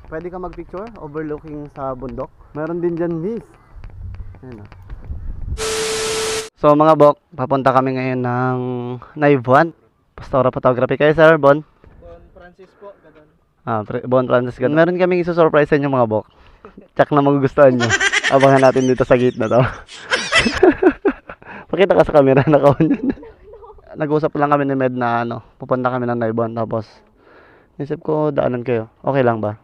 Pwede ka mag-picture overlooking sa bundok. Meron din dyan, miss. Ayan, oh. So mga bok, papunta kami ngayon ng Naibuan. Pastora Photography. Kayo Sir Bon? Bon Francis po, ganun. Bon Francis. Meron kaming isusurprise sa inyo mga bok. Tsak na magugustuhan nyo. Abangan natin dito sa gate na to. Pakita ka sa camera, naka-on yun. Nag-usap lang kami ni Med na pupunta kami ng Naibuan. Tapos, isip ko daanan kayo. Okay lang ba?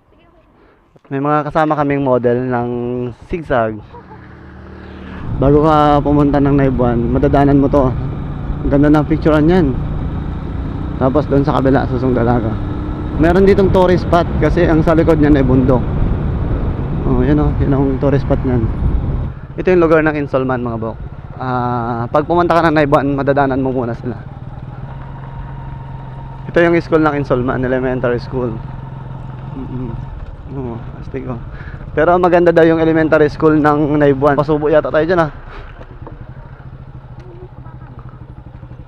May mga kasama kaming model ng zigzag. Bago ka pumunta ng Naibuan, madadaanan mo to. Ang ganda ng picturean yan. Tapos doon sa kabila, Susong Dalaga. Meron ditong tourist spot kasi ang sa likod niyan ay bundok. Oh, yan oh, yun ang tourist spot niyan. Ito yung lugar ng Insolman mga bok. Pag pumunta ka ng Naibuan, madadaanan mo muna sila. Ito yung school ng Insolman, elementary school. Oh, astig oh. Pero maganda daw yung elementary school ng Naibuan. Pasubo yata tayo dyan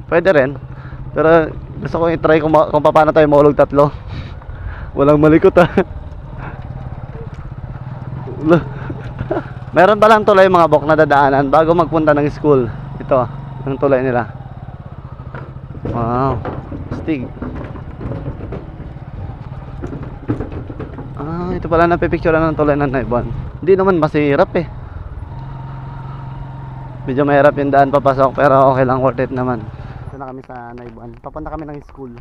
Pwede rin. Pero gusto ko i-try kung paano tayo mahulog tatlo. Walang malikot Meron palang tulay mga bok na dadaanan bago magpunta ng school. Ito, yung tulay nila. Wow, astig. Ito pala napipicturean ng tulay ng Naibuan. Hindi naman masihirap Medyo mahirap yung daan papasok pero okay lang, worth it naman. Ito na kami sa Naibuan. Papunta kami ng school.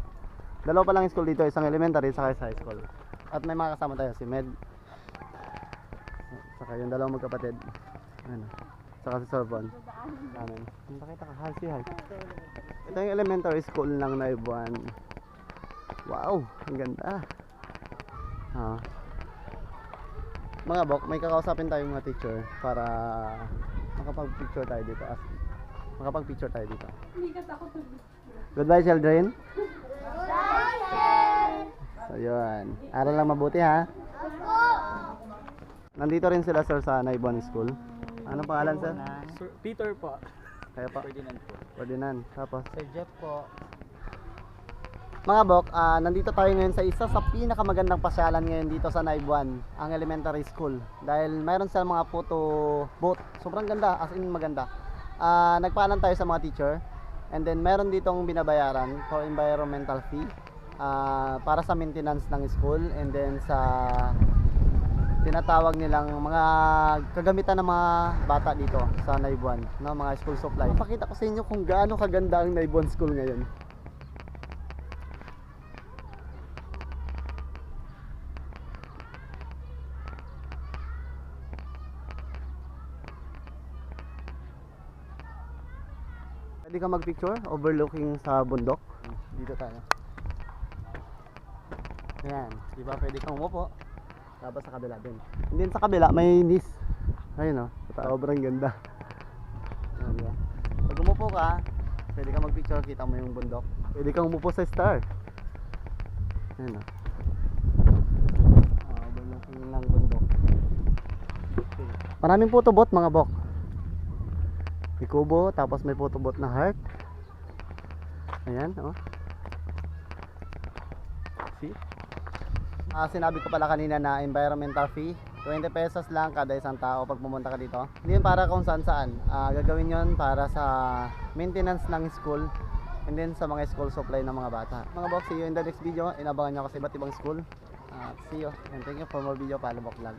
Dalawa pa lang school dito, isang elementary saka high school. At may mga kasama tayo, si Med. Saka yung dalawang magkapatid. Ano? Saka si Sir Bon. Amen. Nakita ka, hi. Ito yung elementary school ng Naibuan. Wow, ang ganda. Mga bok, may kakausapin tayong mga teacher para makapag-picture tayo dito. Goodbye children. So yun, aral lang mabuti ha. Nandito rin sila sir sa Naibuan School. Anong pangalan sir? Sir Peter po. Kaya pa? Ferdinand po. Ferdinand. Tapos? Sir Jeff po. Mga bok, nandito tayo ngayon sa isa sa pinakamagandang pasyalan ngayon dito sa Naibuan, ang elementary school. Dahil mayroon silang mga photo booth. Sobrang ganda, as in maganda. Nagpaalam tayo sa mga teacher. And then meron ditong binabayaran for environmental fee para sa maintenance ng school. And then sa tinatawag nilang mga kagamitan ng mga bata dito sa Naibuan, mga school supply. Papakita ko sa inyo kung gaano kaganda ang Naibuan School ngayon. Pwede ka mag-picture overlooking sa bundok. Dito tayo. Ayan, di ba pwede kang umupo. Tapos sa kabila din. And then sa kabila may nis. Ayun sobrang ganda. Ayan, diba? Pag umupo ka, pwede ka mag-picture, kita mo yung bundok. Pwede kang umupo sa star. Ayan overlooking ng bundok. Okay. Maraming photobooth mga bok. May kubo, tapos may photobooth na heart. Ayan, See? Sinabi ko pala kanina na environmental fee, 20 pesos lang kada isang tao pag pumunta ka dito. Hindi yun para kung saan saan. Gagawin yun para sa maintenance ng school and then sa mga school supply ng mga bata. Mga box, see you in the next video. Inabangan nyo ako sa iba't ibang school. See you and thank you for more video, Palabok Vlog.